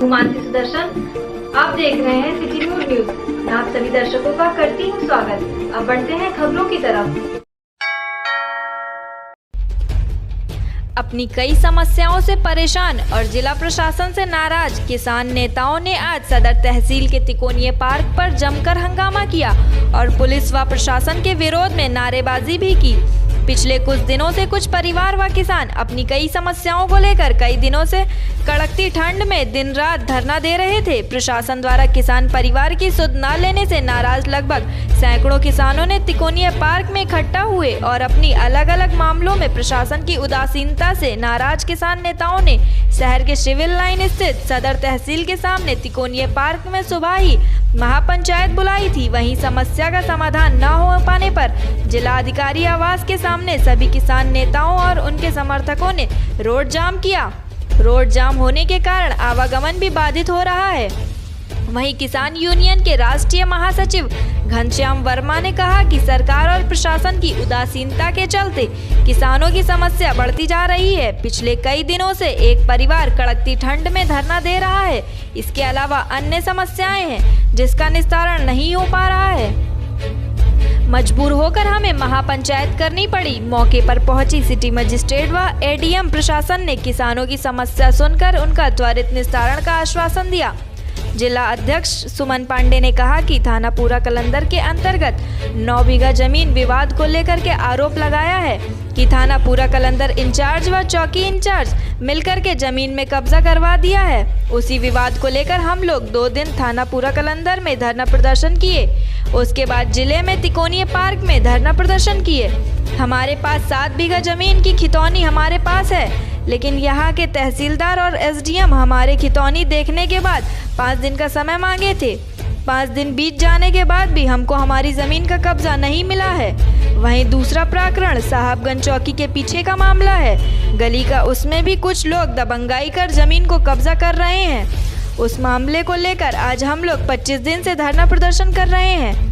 हूँ मानसी सुदर्शन। आप देख रहे हैं सिटी न्यूज। मैं आप सभी दर्शकों का करती हूँ स्वागत। अब बढ़ते हैं खबरों की तरफ। अपनी कई समस्याओं से परेशान और जिला प्रशासन से नाराज किसान नेताओं ने आज सदर तहसील के तिकोनिया पार्क पर जमकर हंगामा किया और पुलिस व प्रशासन के विरोध में नारेबाजी भी की। पिछले कुछ दिनों से कुछ परिवार व किसान अपनी कई समस्याओं को लेकर कई दिनों से कड़कती ठंड में दिन रात धरना दे रहे थे। प्रशासन द्वारा किसान परिवार की सुध न लेने से नाराज लगभग सैकड़ों किसानों ने तिकोनिया पार्क में इकट्ठा हुए और अपनी अलग अलग मामलों में प्रशासन की उदासीनता से नाराज किसान नेताओं ने शहर के सिविल लाइन स्थित सदर तहसील के सामने तिकोनिया पार्क में सुबह ही महापंचायत बुलाई थी। वहीं समस्या का समाधान न हो पाने पर जिला अधिकारी आवास के सामने सभी किसान नेताओं और उनके समर्थकों ने रोड जाम किया। रोड जाम होने के कारण आवागमन भी बाधित हो रहा है। वहीं किसान यूनियन के राष्ट्रीय महासचिव घनश्याम वर्मा ने कहा कि सरकार और प्रशासन की उदासीनता के चलते किसानों की समस्या बढ़ती जा रही है। पिछले कई दिनों से एक परिवार कड़कती ठंड में धरना दे रहा है। इसके अलावा अन्य समस्याएं हैं जिसका निस्तारण नहीं हो पा रहा है। मजबूर होकर हमें महापंचायत करनी पड़ी। मौके पर पहुंची सिटी मजिस्ट्रेट व एडीएम प्रशासन ने किसानों की समस्या सुनकर उनका त्वरित निस्तारण का आश्वासन दिया। जिला अध्यक्ष सुमन पांडे ने कहा कि थाना पूरा कलंदर के अंतर्गत 9 बीघा जमीन विवाद को लेकर के आरोप लगाया है कि थाना पूरा कलंदर इंचार्ज व चौकी इंचार्ज मिलकर के जमीन में कब्जा करवा दिया है। उसी विवाद को लेकर हम लोग 2 दिन थाना पूरा कलंदर में धरना प्रदर्शन किए। उसके बाद जिले में तिकोनिया पार्क में धरना प्रदर्शन किए। हमारे पास 7 बीघा जमीन की खितौनी हमारे पास है, लेकिन यहाँ के तहसीलदार और एसडीएम हमारे खितौनी देखने के बाद 5 दिन का समय मांगे थे। 5 दिन बीत जाने के बाद भी हमको हमारी ज़मीन का कब्जा नहीं मिला है। वहीं दूसरा प्रकरण साहबगंज चौकी के पीछे का मामला है, गली का। उसमें भी कुछ लोग दबंगाई कर ज़मीन को कब्जा कर रहे हैं। उस मामले को लेकर आज हम लोग 25 दिन से धरना प्रदर्शन कर रहे हैं।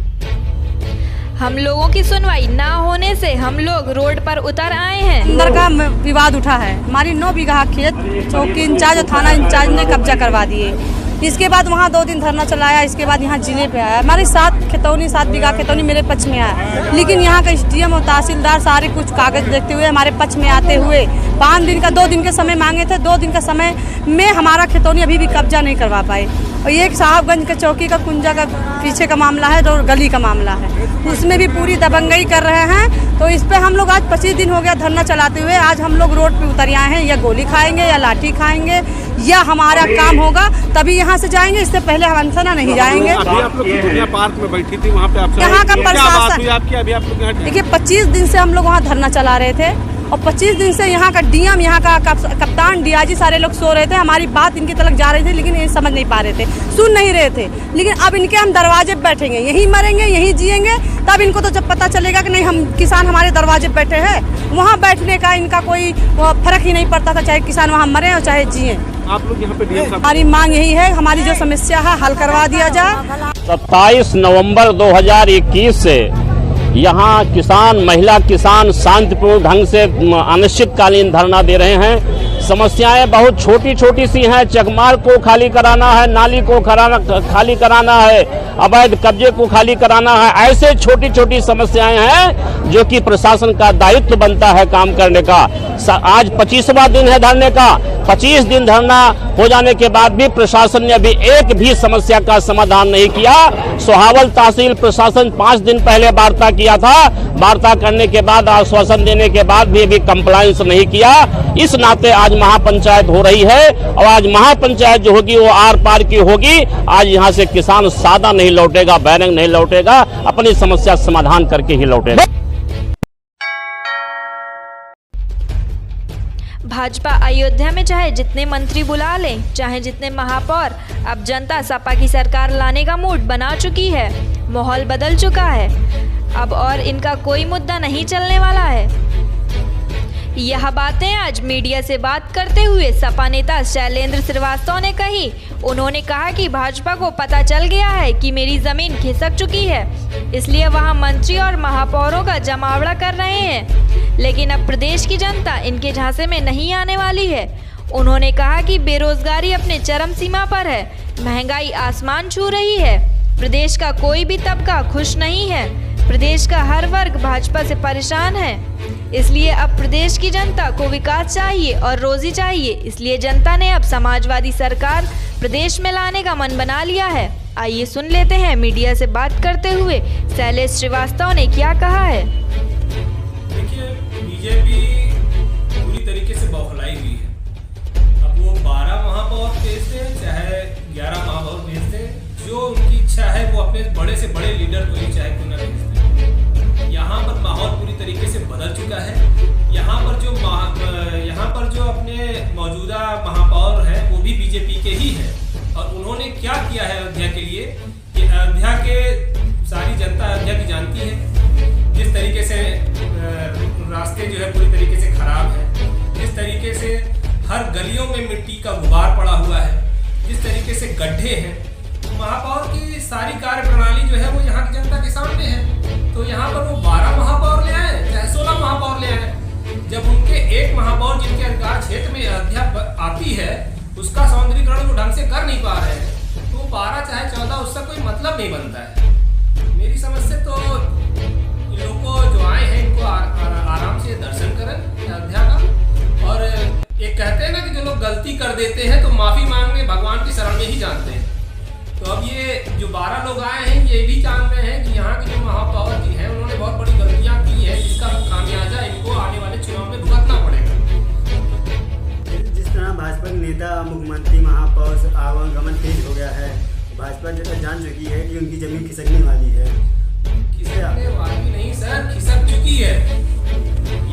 हम लोगों की सुनवाई ना होने से हम लोग रोड पर उतर आए हैं। अंदर का विवाद उठा है। हमारी 9 बीघा खेत चौकी इंचार्ज और थाना इंचार्ज ने कब्जा करवा दिए। इसके बाद वहाँ 2 दिन धरना चलाया। इसके बाद यहाँ जिले पे आया। हमारी 7 बीघा खितौनी मेरे पक्ष में आया, लेकिन यहाँ का एसडीएम और तहसीलदार सारे कुछ कागज देखते हुए हमारे पक्ष में आते हुए 5 दिन का 2 दिन के समय मांगे थे। 2 दिन का समय में हमारा खितौनी अभी भी कब्जा नहीं करवा पाए। और ये साहबगंज के चौकी का कुंजा का पीछे का मामला है, जो गली का मामला है, उसमें भी पूरी दबंगई कर रहे हैं। तो इस पे हम लोग आज 25 दिन हो गया धरना चलाते हुए। आज हम लोग रोड पे उतर आए हैं। या गोली खाएंगे या लाठी खाएंगे या हमारा काम होगा तभी यहाँ से जाएंगे। इससे पहले हम अनसना नहीं जाएंगे। अभी आप लोग तिकोनिया पार्क में बैठी थी, वहाँ पे आप यहाँ का प्रशासन देखिए देखिए 25 दिन से हम लोग वहाँ धरना चला रहे थे और 25 दिन से यहाँ का डीएम, यहाँ का कप्तान, डीआईजी सारे लोग सो रहे थे। हमारी बात इनकी तलक जा रही थी, लेकिन ये समझ नहीं पा रहे थे, सुन नहीं रहे थे। लेकिन अब इनके हम दरवाजे पे बैठेंगे, यहीं मरेंगे, यहीं जिएंगे। तब इनको तो जब पता चलेगा कि नहीं, हम किसान हमारे दरवाजे पे बैठे हैं। वहाँ बैठने का इनका कोई फर्क ही नहीं पड़ता था, चाहे किसान वहाँ मरे और चाहे जिए। आप लोग यहाँ पे हमारी मांग यही है, हमारी जो समस्या है हल करवा दिया जाए। 27 नवंबर 2021 से यहाँ किसान, महिला किसान शांतिपूर्ण ढंग से अनिश्चितकालीन धरना दे रहे हैं। समस्याएं बहुत छोटी छोटी सी हैं। चकमार्ग को खाली कराना है, नाली को खाली कराना है, अवैध कब्जे को खाली कराना है। ऐसे छोटी छोटी समस्याएं हैं जो कि प्रशासन का दायित्व बनता है काम करने का। आज 25वां दिन है धरने का। 25 दिन धरना हो जाने के बाद भी प्रशासन ने अभी एक भी समस्या का समाधान नहीं किया। सोहावल तहसील प्रशासन 5 दिन पहले वार्ता किया था। वार्ता करने के बाद, आश्वासन देने के बाद भी अभी कंप्लायंस नहीं किया। इस नाते आज महापंचायत हो रही है और आज महापंचायत जो होगी वो आर पार की होगी। आज यहाँ से किसान सादा नहीं लौटेगा, बैरंग नहीं लौटेगा, अपनी समस्या समाधान करके ही लौटेगा। भाजपा अयोध्या में चाहे जितने मंत्री बुला लें, चाहे जितने महापौर, अब जनता सपा की सरकार लाने का मूड बना चुकी है। माहौल बदल चुका है अब और इनका कोई मुद्दा नहीं चलने वाला है। यह बातें आज मीडिया से बात करते हुए सपा नेता शैलेंद्र श्रीवास्तव ने कही। उन्होंने कहा कि भाजपा को पता चल गया है कि मेरी जमीन खिसक चुकी है, इसलिए वहां मंत्री और महापौरों का जमावड़ा कर रहे हैं। लेकिन अब प्रदेश की जनता इनके झांसे में नहीं आने वाली है। उन्होंने कहा कि बेरोजगारी अपने चरम सीमा पर है, महंगाई आसमान छू रही है, प्रदेश का कोई भी तबका खुश नहीं है, प्रदेश का हर वर्ग भाजपा से परेशान है। इसलिए अब प्रदेश की जनता को विकास चाहिए और रोजी चाहिए। इसलिए जनता ने अब समाजवादी सरकार प्रदेश में लाने का मन बना लिया है। आइए सुन लेते हैं मीडिया से बात करते हुए शैलेश श्रीवास्तव ने क्या कहा है। देखिए, बीजेपी पूरी तरीके से बौखलाई हुई है। अब वो 12 महापौर भेज दें चाहे 11 महापौर भेज दें, जो उनकी इच्छा है वो अपने बड़े से बड़े लीडर को ही चाहे क्यों न भेज दें। यहाँ पर माहौल पूरी तरीके से बदल चुका है। यहाँ पर जो अपने मौजूदा महापौर हैं वो भी बीजेपी के ही हैं। और उन्होंने क्या किया है अयोध्या के लिए कि अयोध्या के सारी जनता अयोध्या की जानती है। जिस तरीके से रास्ते जो है पूरी तरीके से खराब है, जिस तरीके से हर गलियों में मिट्टी का गुबार पड़ा हुआ है, जिस तरीके से गड्ढे हैं, महापौर की सारी कार्य प्रणाली जो है वो यहाँ की जनता के सामने है। तो यहाँ पर वो 12 महापौर ले आए चाहे 16 महापौर ले आए, जब उनके एक महापौर जिनके अधिकार क्षेत्र में अयोध्या आती है उसका सौंदर्यीकरण वो ढंग से कर नहीं पा रहे हैं, तो 12 चाहे 14 उसका कोई मतलब नहीं बनता है। मेरी समझ से तो इन लोग को जो आए हैं इनको आराम से दर्शन करें अयोध्या का। और एक कहते हैं ना कि जो लोग गलती कर देते हैं तो माफी मांगने भगवान की शरण में ही जानते हैं। तो अब ये जो 12 लोग आए हैं ये भी जान रहे हैं कि यहाँ के जो महापौर जी हैं उन्होंने बहुत बड़ी गलतियाँ की हैं, जिसका खामियाजा इनको आने वाले चुनाव में भुगतना पड़ेगा। जिस तरह भाजपा के नेता मुख्यमंत्री महापौर से आवागमन तेज हो गया है, भाजपा जैसा जान चुकी है कि उनकी जमीन खिसकने वाली है। खिसकने वाली नहीं सर, खिसक चुकी है।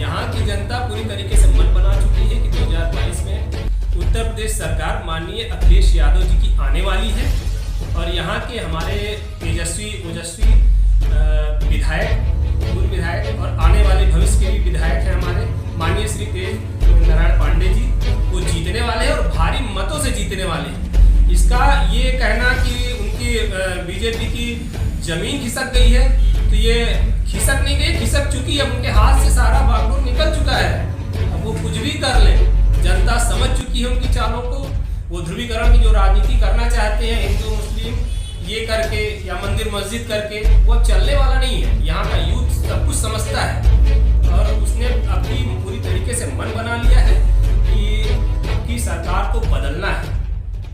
यहाँ की जनता पूरी तरीके से मन बना चुकी है कि 2022 में उत्तर प्रदेश सरकार माननीय अखिलेश यादव जी की आने वाली है। और यहाँ के हमारे तेजस्वी ओजस्वी विधायक, पूर्व विधायक और आने वाले भविष्य के भी विधायक हैं हमारे माननीय श्री तेज नारायण पांडे जी, वो जीतने वाले हैं और भारी मतों से जीतने वाले हैं। इसका ये कहना कि उनकी बीजेपी की जमीन खिसक गई है, तो ये खिसक नहीं गई, खिसक चुकी है। उनके हाथ से सारा बागडोर निकल चुका है। अब वो कुछ भी कर ले, जनता समझ चुकी है उनकी चालों को। वो ध्रुवीकरण की जो राजनीति करना चाहते हैं हिंदू मुस्लिम ये करके या मंदिर मस्जिद करके, वो अब चलने वाला नहीं है। यहाँ का यूथ सब कुछ समझता है और उसने अपनी पूरी तरीके से मन बना लिया है कि सरकार को बदलना है।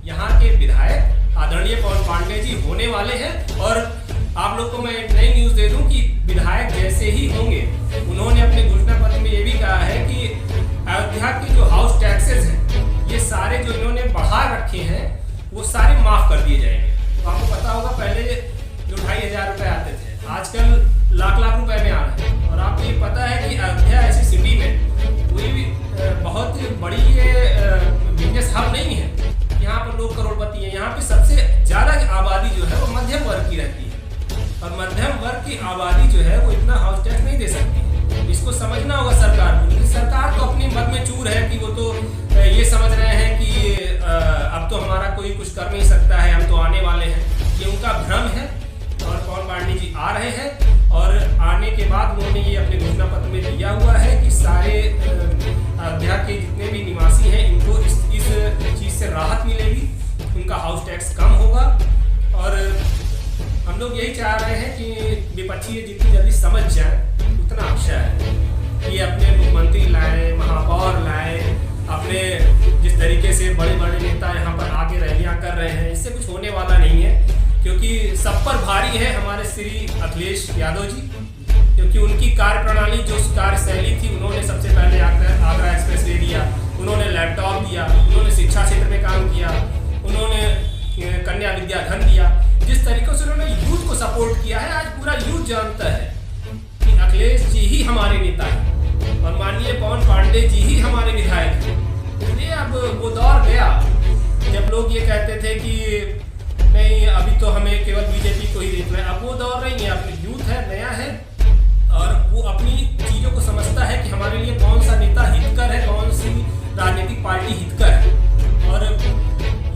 यहाँ के विधायक आदरणीय पवन पांडे जी होने वाले हैं। और आप लोग को मैं नई न्यूज़ दे दूं कि विधायक जैसे ही होंगे, उन्होंने अपने घोषणा पत्र में ये भी कहा है कि अयोध्या के जो हाउस टैक्सेस हैं ये सारे जो इन्होंने बढ़ा रखे हैं वो सारे माफ कर दिए जाएंगे। तो आपको पता होगा पहले जो 2,500 रुपये आते थे, आजकल लाख लाख रुपए में आ रहे हैं। और आपको ये पता है कि अयोध्या ऐसी सिटी में कोई भी बहुत बड़ी बिजनेस हब नहीं है, यहाँ पर लोग करोड़पति हैं। यहाँ पे सबसे ज़्यादा आबादी जो है वो मध्यम वर्ग की रहती है और मध्यम वर्ग की आबादी जो है वो इतना हाउस टैक्स नहीं दे सकती। इसको समझना होगा सरकार को, क्योंकि सरकार तो अपनी मत में चूर है कि वो तो ये समझ रहे हैं कि अब तो हमारा कोई कुछ कर नहीं सकता है, हम तो आने वाले हैं। ये उनका भ्रम है। और पवन पांडे जी आ रहे हैं और आने के बाद उन्होंने ये अपने घोषणा पत्र में दिया हुआ है कि सारे अयोध्या के जितने भी निवासी हैं इनको इस चीज़ से राहत मिलेगी, उनका हाउस टैक्स कम होगा। और हम लोग यही चाह रहे हैं कि विपक्षी जितनी जल्दी समझ जाए उतना अच्छा है। ये अपने मुख्यमंत्री लाए, महापौर लाए, अपने जिस तरीके से बड़े बड़े नेता यहाँ पर आके रैलियाँ कर रहे हैं, इससे कुछ होने वाला नहीं है। क्योंकि सब पर भारी है हमारे श्री अखिलेश यादव जी, क्योंकि उनकी कार्य प्रणाली जो कार्य शैली थी, उन्होंने सबसे पहले आगरा एक्सप्रेस दे दिया, उन्होंने लैपटॉप दिया, उन्होंने शिक्षा क्षेत्र में काम किया, उन्होंने कन्या विद्या धन दिया। जिस तरीके से उन्होंने यूथ को सपोर्ट किया है, आज पूरा यूथ जानता है कि अखिलेश जी ही हमारे नेता हैं और माननीय पवन पांडे जी ही हमारे विधायक हैं। इसलिए अब वो दौर गया जब लोग ये कहते थे कि नहीं अभी तो हमें केवल बीजेपी को ही देखना है। अब वो दौर नहीं है, अपनी यूथ है, नया है और वो अपनी चीज़ों को समझता है कि हमारे लिए कौन सा नेता हितकर है, कौन सी राजनीतिक पार्टी हितकर है। और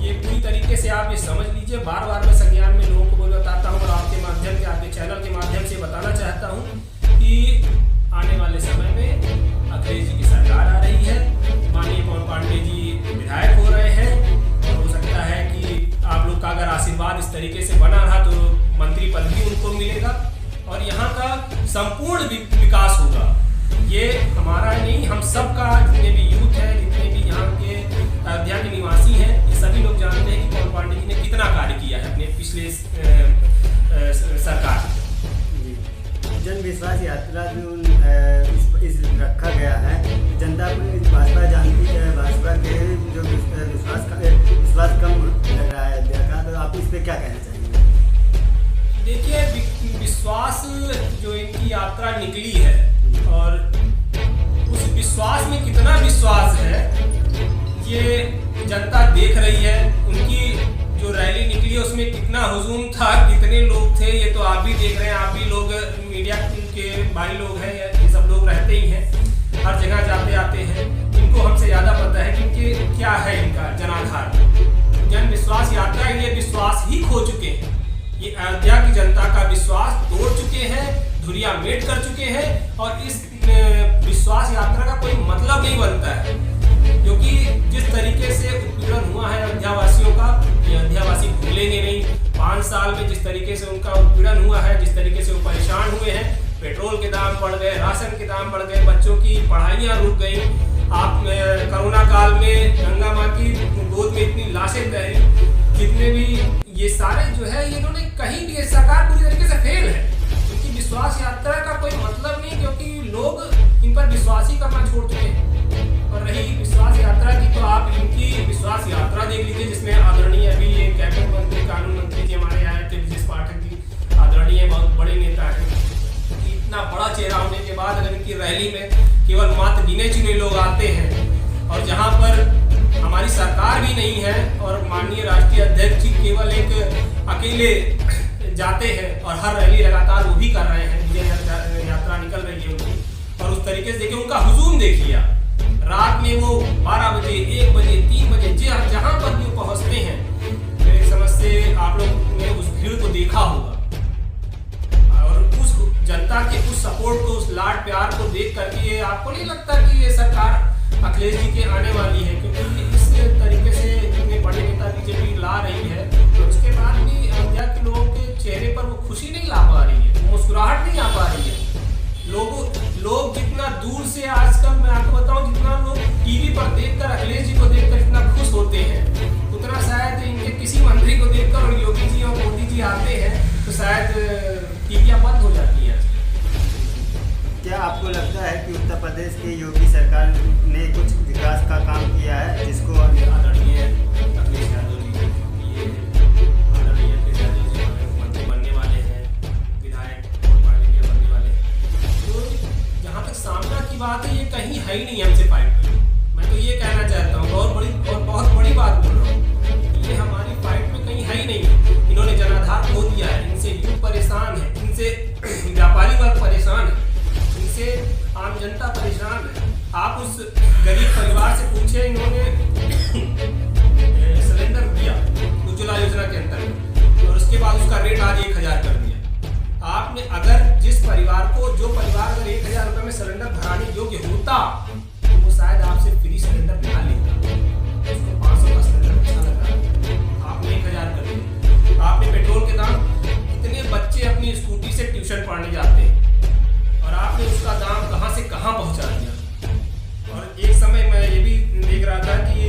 ये पूरी तरीके से आप ये समझ लीजिए। बार बार मैं संज्ञान में लोगों को बताता हूँ और आपके माध्यम से, आपके चैनल के माध्यम से बताना चाहता हूँ कि आने वाले समय में अखिलेश जी की सरकार आ रही है। माननीय पवन पांडे जी संपूर्ण विकास होगा। ये हमारा नहीं, हम सबका, जितने भी यूथ है, जितने भी यहाँ के अयोध्या के निवासी हैं, ये सभी लोग जानते हैं कि पवन पांडे जी ने कितना कार्य किया है अपने पिछले सरकार। जन विश्वास यात्रा जो इस रखा गया है, जनता भाजपा जानती है, भाजपा के जो विश्वास कम लग रहा है अयोध्या का, तो आप इस पर क्या कहना चाहेंगे? देखिए, विश्वास जो इनकी यात्रा निकली है और उस विश्वास में कितना विश्वास है ये जनता देख रही है। उनकी जो रैली निकली है उसमें कितना हुजूम था, कितने लोग थे, ये तो आप भी देख रहे हैं। आप भी लोग मीडिया के भाई लोग हैं, ये सब लोग रहते ही हैं, हर जगह जाते आते हैं। इनको हमसे ज़्यादा पता है कि इनके क्या है इनका जनाधार। जन विश्वास यात्रा ये विश्वास ही खो चुके हैं। ये अयोध्या की जनता का विश्वास तोड़ चुके हैं, धुरिया मेट कर चुके हैं और इस विश्वास यात्रा का कोई मतलब नहीं बनता है, क्योंकि जिस तरीके से उत्पीड़न हुआ है अयोध्या वासियों का, ये अयोध्या वासी भूलेंगे नहीं। 5 साल में जिस तरीके से उनका उत्पीड़न हुआ है, जिस तरीके से वो परेशान हुए हैं, पेट्रोल के दाम बढ़ गए, राशन के दाम बढ़ गए, बच्चों की पढ़ाइयाँ रुक गई। आप कोरोना काल में गंगा माँ की गोद में इतनी लाशें तैरी, जितने भी ये सारे जो है, इन्होंने कहीं भी सरकार पूरी तरीके से फेल है। उनकी विश्वास यात्रा का कोई मतलब नहीं, क्योंकि लोग इन पर विश्वास ही करना छोड़ चुके हैं। और रही विश्वास यात्रा की, तो आप इनकी विश्वास यात्रा देख लीजिए, जिसमें आदरणीय अभी ये कैबिनेट मंत्री, कानून मंत्री जी हमारे आए थे, ब्रजेश पाठक जी, आदरणीय बहुत बड़े नेता हैं। इतना बड़ा चेहरा होने के बाद अगर इनकी रैली में केवल मात्र गिने चुने लोग आते हैं, और जहाँ पर हमारी सरकार भी नहीं है और माननीय राष्ट्रीय अध्यक्ष जी केवल एक अकेले जाते हैं और हर रैली लगातार वो भी कर रहे हैं, विजय यात्रा निकल रही है उनकी, और उस तरीके से देखिए उनका हुजूम देखिए। रात में वो 12 बजे, 1 बजे, 3 बजे जहाँ पर भी पहुँचते हैं, मेरी समझ से आप लोग ने उस भीड़ को देखा होगा और उस जनता के उस सपोर्ट को, उस लाड प्यार को देख करके आपको नहीं लगता कि ये सरकार अखिलेश जी के आने वाली है? क्योंकि इस तरीके से इतने बड़े नेता बीजेपी ला रही है, तो उसके बाद भी अयोध्या के लोगों के चेहरे पर वो खुशी नहीं ला पा रही है, मुस्कुराहट नहीं आ पा रही है। लोग जितना दूर से, आजकल मैं आपको बताऊं, जितना लोग टीवी पर देखकर, अखिलेश जी को देखकर इतना खुश होते हैं, उतना शायद इनके किसी मंत्री को देखकर, और योगी जी और मोदी जी आते हैं तो शायद टीवियां बंद हो जाती हैं। क्या आपको लगता है कि उत्तर प्रदेश की योगी सरकार ने कुछ विकास का काम किया है, जिसको आदरणीय अखिलेश यादव जी, ये आदरणीय अखिलेश यादव जी मंत्री बनने वाले हैं, विधायक पवन पांडे जी बनने वाले हैं, तो जहाँ तक सामना की बात है, ये कहीं है ही नहीं हमसे फाइट में। मैं तो ये कहना चाहता हूँ, बहुत बड़ी बात बोल रहा हूँ, ये हमारी फाइट में कहीं है ही नहीं। इन्होंने जनाधार खो दिया है, इनसे यूथ परेशान है, इनसे व्यापारी वर्ग परेशान है, इनसे आम जनता परेशान है। आप उस गरीब परिवार से पूछे, इन्होंने सिलेंडर दिया उज्ज्वला योजना के अंतर्गत और उसके बाद उसका रेट आज 1000 कर दिया। आपने अगर जिस परिवार को, जो परिवार अगर 1000 रुपये में सिलेंडर भराने योग्य होता, तो वो शायद आपसे फ्री सिलेंडर ना लेता, उसको 500 का सिलेंडर अच्छा लग रहा है, आपने 1000 कर दिया। आपने पेट्रोल के दाम, कितने बच्चे अपनी स्कूटी से ट्यूशन पढ़ने जाते हैं और आपने उसका दाम कहां से कहां पहुंचा दिया। और एक समय मैं ये भी देख रहा था कि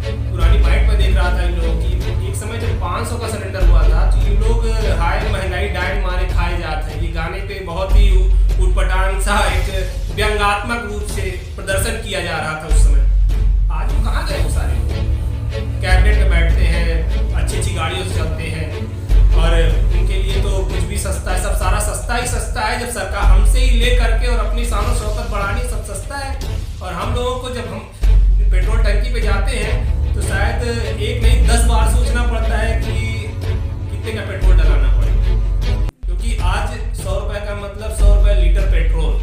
पुरानी बाइट में देख रहा था इन लोगों की, एक समय जब 500 का सिलेंडर हुआ था तो ये लोग हाय महंगाई डांड मारे खाए जाते हैं, ये गाने पे बहुत ही उटपटांग सा एक व्यंगात्मक रूप से प्रदर्शन किया जा रहा था उस समय। आज वो कहाँ गए वो सारे लोग? कैबिनेट में बैठते हैं, अच्छी अच्छी गाड़ियों से चलते हैं और उनके लिए तो कुछ भी सस्ता है, सब सारा सस्ता ही सस्ता है। जब सरकार हमसे ही ले करके और अपनी शान शौकत बढ़ानी, सब सस्ता है। और हम लोगों को जब हम पेट्रोल टंकी पे जाते हैं तो शायद एक नहीं 10 बार सोचना पड़ता है कि कितने का पेट्रोल डलाना पड़ेगा, क्योंकि आज 100 रुपये का मतलब 100 रुपये लीटर पेट्रोल।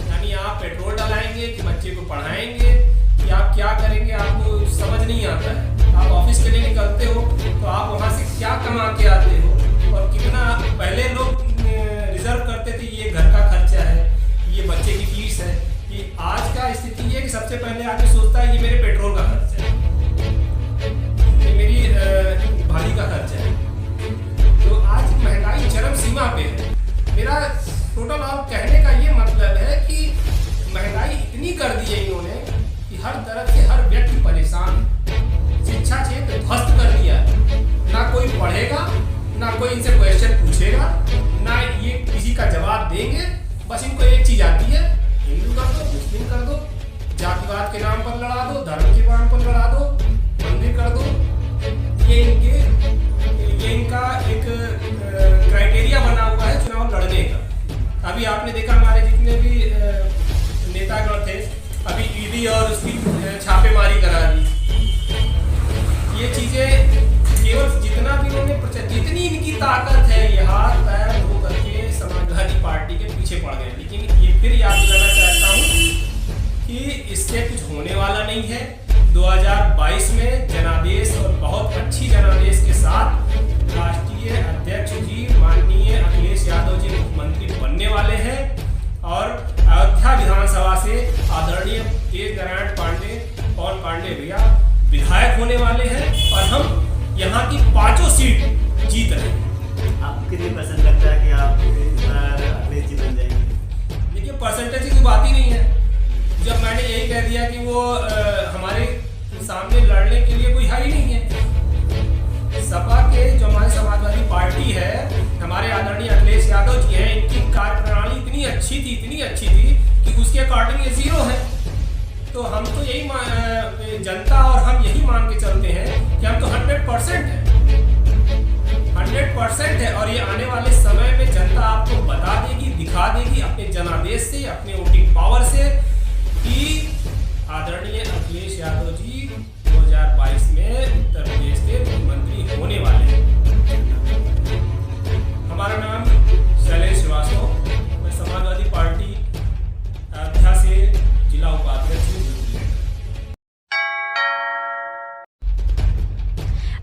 यानी आप पेट्रोल डलाएंगे कि बच्चे को पढ़ाएंगे कि आप क्या करेंगे, आपको समझ नहीं आता है। आप ऑफिस के लिए निकलते हो तो आप वहाँ से क्या कमा के आते हो और कितना, पहले लोग रिजर्व करते थे ये घर का खर्चा है, ये बच्चे की फीस है, कि आज का स्थिति है कि सबसे पहले आके सोचता है ये मेरे पेट्रोल का खर्चा है, ये मेरी भाड़ी का खर्चा है। तो आज महंगाई चरम सीमा पे है। मेरा टोटल 2022 में जनादेश और बहुत अच्छी जनादेश के साथ राष्ट्रीय अध्यक्ष जी माननीय अखिलेश यादव जी मुख्यमंत्री बनने वाले हैं और अयोध्या विधानसभा से आदरणीय तेज नारायण पवन पांडे भैया विधायक होने वाले हैं और हम यहाँ की 5 सीट जीत रहे हैं। आपको कितनी परसेंट लगता है कि आप इस बार अखिलेश जी बन जाएंगे? देखिए, परसेंटेज की बात ही नहीं है। जब मैंने यही कह दिया कि वो हमारे सामने लड़ने के लिए कोई है ही नहीं है। सपा के जो हमारी समाजवादी पार्टी है, हमारे आदरणीय अखिलेश यादव जी हैं, इनकी कार्यप्रणाली इतनी अच्छी थी कि उसके अकॉर्डिंग ये 0 है। तो हम तो यही जनता और हम यही मान के चलते हैं कि हम तो 100% है, 100% है और ये आने वाले समय में जनता आपको बता देगी, दिखा देगी अपने जनादेश से, अपने वोटिंग पावर से कि आदरणीय अखिलेश यादव जी 2022 में उत्तर प्रदेश के मुख्यमंत्री होने वाले हैं। हमारा नाम शैलेश श्रीवास्तव, मैं समाजवादी पार्टी अयोध्या से जिला उपाध्यक्ष हूँ।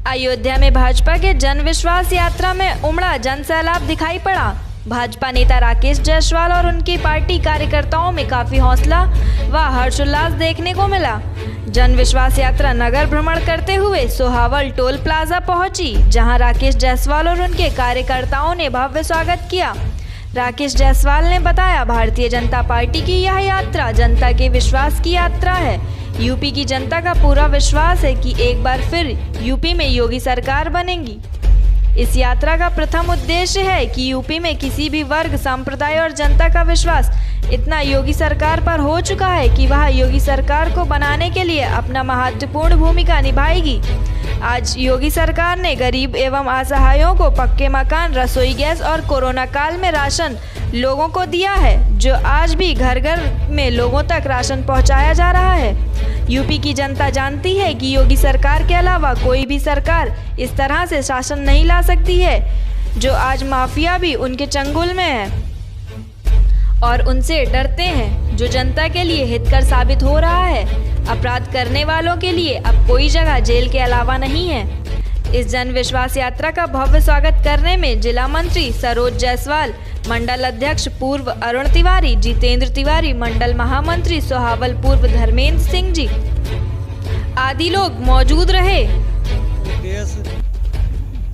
अयोध्या में भाजपा के जन विश्वास यात्रा में उमड़ा जन सैलाब दिखाई पड़ा। भाजपा नेता राकेश जायसवाल और उनकी पार्टी कार्यकर्ताओं में काफी हौसला व हर्षोल्लास देखने को मिला। जन विश्वास यात्रा नगर भ्रमण करते हुए सोहावल टोल प्लाजा पहुंची, जहां राकेश जायसवाल और उनके कार्यकर्ताओं ने भव्य स्वागत किया। राकेश जायसवाल ने बताया, भारतीय जनता पार्टी की यह यात्रा जनता के विश्वास की यात्रा है। यूपी की जनता का पूरा विश्वास है कि एक बार फिर यूपी में योगी सरकार बनेगी। इस यात्रा का प्रथम उद्देश्य है कि यूपी में किसी भी वर्ग, संप्रदाय और जनता का विश्वास इतना योगी सरकार पर हो चुका है कि वह योगी सरकार को बनाने के लिए अपना महत्वपूर्ण भूमिका निभाएगी। आज योगी सरकार ने गरीब एवं असहायों को पक्के मकान, रसोई गैस और कोरोना काल में राशन लोगों को दिया है, जो आज भी घर घर में लोगों तक राशन पहुंचाया जा रहा है। यूपी की जनता जानती है कि योगी सरकार के अलावा कोई भी सरकार इस तरह से शासन नहीं ला सकती है, जो आज माफिया भी उनके चंगुल में है और उनसे डरते हैं, जो जनता के लिए हितकर साबित हो रहा है। अपराध करने वालों के लिए अब कोई जगह जेल के अलावा नहीं है। इस जन विश्वास यात्रा का भव्य स्वागत करने में जिला मंत्री सरोज जायसवाल, मंडल अध्यक्ष पूर्व अरुण तिवारी, जितेंद्र तिवारी, मंडल महामंत्री सोहावल पूर्व धर्मेंद्र सिंह जी आदि लोग मौजूद रहे। देश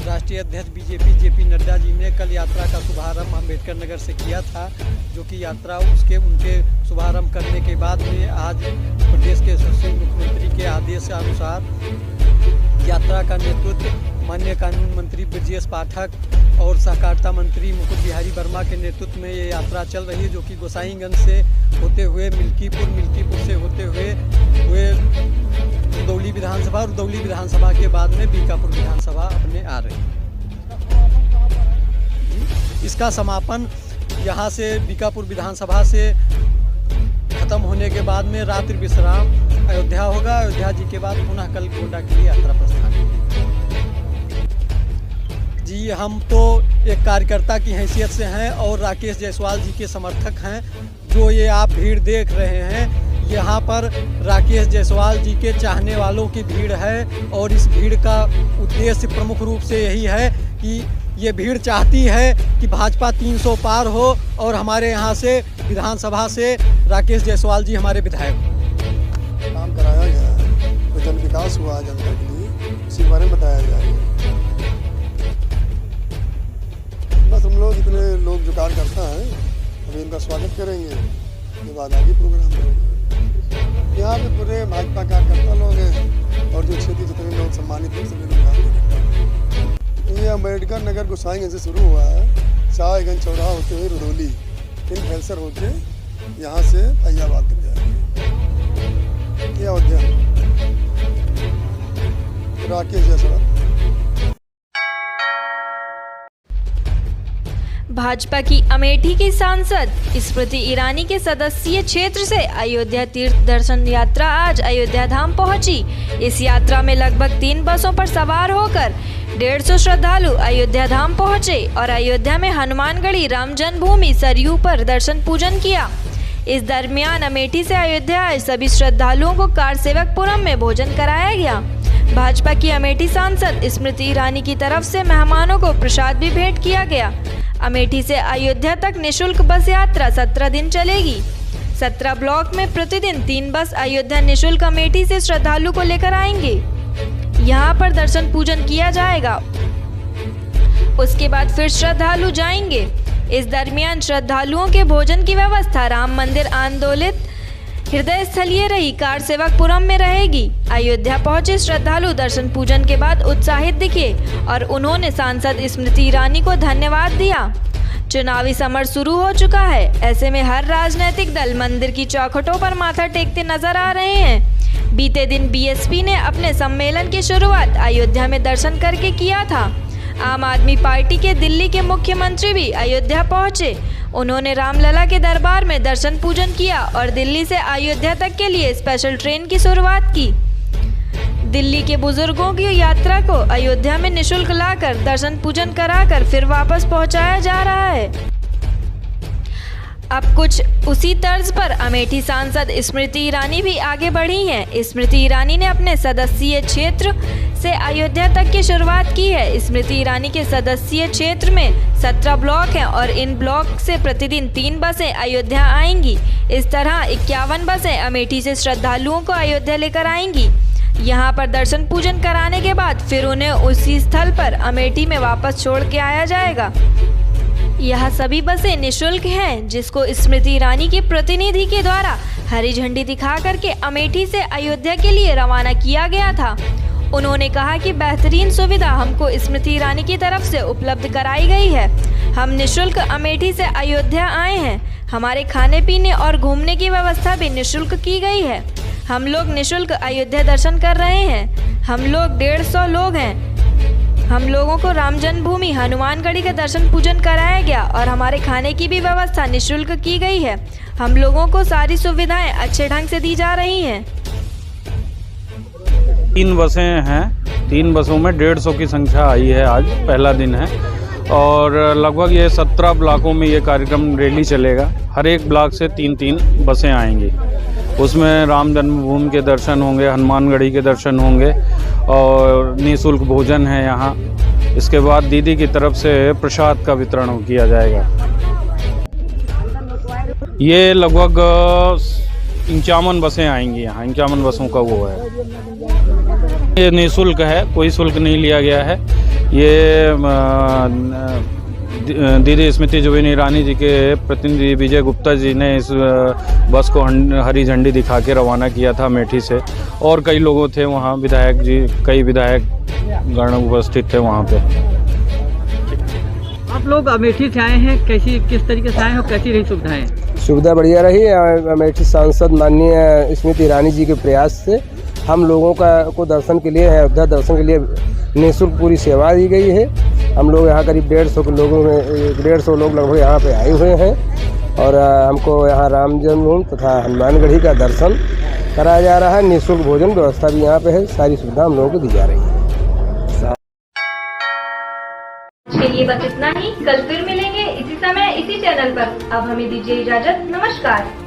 राष्ट्रीय अध्यक्ष बीजेपी जेपी नड्डा जी ने कल यात्रा का शुभारंभ अम्बेडकर नगर से किया था, जो कि यात्रा उनके शुभारंभ करने के बाद में आज प्रदेश के यशस्वी मुख्यमंत्री के आदेश के अनुसार यात्रा का नेतृत्व माननीय कानून मंत्री ब्रजेश पाठक और सहकारिता मंत्री मुकुट बिहारी वर्मा के नेतृत्व में ये यात्रा चल रही है, जो कि गोसाईगंज से होते हुए मिल्कीपुर से होते हुए रुदौली विधानसभा और रुदौली विधानसभा के बाद में बीकापुर विधानसभा अपने आ रही है। इसका समापन यहाँ से बीकापुर विधानसभा से खत्म होने के बाद में रात्रि विश्राम अयोध्या होगा। अयोध्या जी के बाद पुनः कल गोंडा के लिए यात्रा प्रस्थान जी। हम तो एक कार्यकर्ता की हैसियत से हैं और राकेश जायसवाल जी के समर्थक हैं। जो ये आप भीड़ देख रहे हैं, यहाँ पर राकेश जायसवाल जी के चाहने वालों की भीड़ है और इस भीड़ का उद्देश्य प्रमुख रूप से यही है कि ये भीड़ चाहती है कि भाजपा 300 पार हो और हमारे यहाँ से विधानसभा से राकेश जायसवाल जी हमारे विधायक काम कराया गया है, तो जन विकास हुआ जनता के लिए, इसी बारे में बताया जाएगा। बस हम लोग इतने लोग जो कार्य करता है अभी इनका स्वागत करेंगे, उसके बाद आगे प्रोग्राम होगा। यहाँ पे पूरे भाजपा कार्यकर्ता लोग हैं और जो क्षेत्रीय जितने लोग सम्मानित हैं सभी लोग कार्य करते हैं। ये अम्बेडकर नगर गोसाईगंज से शुरू हुआ है, शाहगंज चौराहा होते हुए रुदौली, फिर फैलसर होते यहाँ से फैजाबाद तक जाएंगे। ये अयोध्या राकेश जायसवाल। भाजपा की अमेठी की सांसद स्मृति ईरानी के सदस्यीय क्षेत्र से अयोध्या तीर्थ दर्शन यात्रा आज अयोध्या धाम पहुंची। इस यात्रा में लगभग 3 बसों पर सवार होकर 150 श्रद्धालु अयोध्या धाम पहुंचे और अयोध्या में हनुमानगढ़ी राम जन्मभूमि सरयू पर दर्शन पूजन किया। इस दरमियान अमेठी से अयोध्या आए सभी श्रद्धालुओं को कारसेवकपुरम में भोजन कराया गया। भाजपा की अमेठी सांसद स्मृति ईरानी की तरफ से मेहमानों को प्रसाद भी भेंट किया गया। अमेठी से अयोध्या तक निःशुल्क बस यात्रा 17 दिन चलेगी। 17 ब्लॉक में प्रतिदिन 3 बस अयोध्या निःशुल्क अमेठी से श्रद्धालु को लेकर आएंगे। यहाँ पर दर्शन पूजन किया जाएगा, उसके बाद फिर श्रद्धालु जाएंगे। इस दरमियान श्रद्धालुओं के भोजन की व्यवस्था राम मंदिर आंदोलित हृदय स्थलीय रही कारसेवकपुरम में रहेगी। अयोध्या पहुंचे श्रद्धालु दर्शन पूजन के बाद उत्साहित दिखे और उन्होंने सांसद स्मृति ईरानी को धन्यवाद दिया। चुनावी समर शुरू हो चुका है, ऐसे में हर राजनीतिक दल मंदिर की चौखटों पर माथा टेकते नजर आ रहे हैं। बीते दिन बीएसपी ने अपने सम्मेलन की शुरुआत अयोध्या में दर्शन करके किया था। आम आदमी पार्टी के दिल्ली के मुख्यमंत्री भी अयोध्या पहुंचे। उन्होंने रामलला के दरबार में दर्शन पूजन किया और दिल्ली से अयोध्या तक के लिए स्पेशल ट्रेन की शुरुआत की। दिल्ली के बुजुर्गों की यात्रा को अयोध्या में निःशुल्क लाकर दर्शन पूजन कराकर फिर वापस पहुंचाया जा रहा है। अब कुछ उसी तर्ज पर अमेठी सांसद स्मृति ईरानी भी आगे बढ़ी हैं। स्मृति ईरानी ने अपने सदस्यीय क्षेत्र से अयोध्या तक की शुरुआत की है। स्मृति ईरानी के सदस्यीय क्षेत्र में 17 ब्लॉक हैं और इन ब्लॉक से प्रतिदिन 3 बसें अयोध्या आएंगी। इस तरह 51 बसें अमेठी से श्रद्धालुओं को अयोध्या लेकर आएंगी। यहाँ पर दर्शन पूजन कराने के बाद फिर उन्हें उसी स्थल पर अमेठी में वापस छोड़ के आया जाएगा। यह सभी बसें निःशुल्क हैं, जिसको स्मृति ईरानी के प्रतिनिधि के द्वारा हरी झंडी दिखा करके अमेठी से अयोध्या के लिए रवाना किया गया था। उन्होंने कहा कि बेहतरीन सुविधा हमको स्मृति ईरानी की तरफ से उपलब्ध कराई गई है। हम निःशुल्क अमेठी से अयोध्या आए हैं। हमारे खाने पीने और घूमने की व्यवस्था भी निःशुल्क की गई है। हम लोग निःशुल्क अयोध्या दर्शन कर रहे हैं। हम लोग 150 लोग हैं। हम लोगों को राम जन्मभूमि हनुमानगढ़ी का दर्शन पूजन कराया गया और हमारे खाने की भी व्यवस्था निःशुल्क की गई है। हम लोगों को सारी सुविधाएं अच्छे ढंग से दी जा रही हैं। 3 बसें हैं। 3 बसों में 150 की संख्या आई है। आज पहला दिन है और लगभग ये 17 ब्लॉकों में ये कार्यक्रम रैली चलेगा। हर एक ब्लॉक से 3-3 बसें आएंगी। उसमें राम जन्मभूमि के दर्शन होंगे, हनुमानगढ़ी के दर्शन होंगे और निःशुल्क भोजन है यहाँ। इसके बाद दीदी की तरफ से प्रसाद का वितरण किया जाएगा। ये लगभग 51 बसें आएंगी यहाँ। 51 बसों का वो है। ये निःशुल्क है, कोई शुल्क नहीं लिया गया है। ये दीदी स्मृति ईरानी जी के प्रतिनिधि विजय गुप्ता जी ने इस बस को हरी झंडी दिखा के रवाना किया था अमेठी से, और कई लोगों थे वहाँ, विधायक जी, कई विधायक गण उपस्थित थे वहाँ पे। आप लोग अमेठी से आए हैं, किस तरीके से आए हैं और कैसी रही सुविधाएं? सुविधा बढ़िया रही। अमेठी सांसद माननीय स्मृति ईरानी जी के प्रयास से हम लोगों को दर्शन के लिए, अयोध्या दर्शन के लिए निःशुल्क पूरी सेवा दी गई है। हम लोग यहाँ करीब 150 लोगों में 150 लोग लगभग यहाँ पे आए हुए हैं और हमको यहाँ राम जन्मभूमि तथा हनुमानगढ़ी का दर्शन कराया जा रहा है। निःशुल्क भोजन व्यवस्था भी यहाँ पे है। सारी सुविधा हम लोगों को दी जा रही है। के लिए बस इतना ही। कल फिर मिलेंगे इसी समय इसी चैनल पर। अब हमें दीजिए इजाजत। नमस्कार।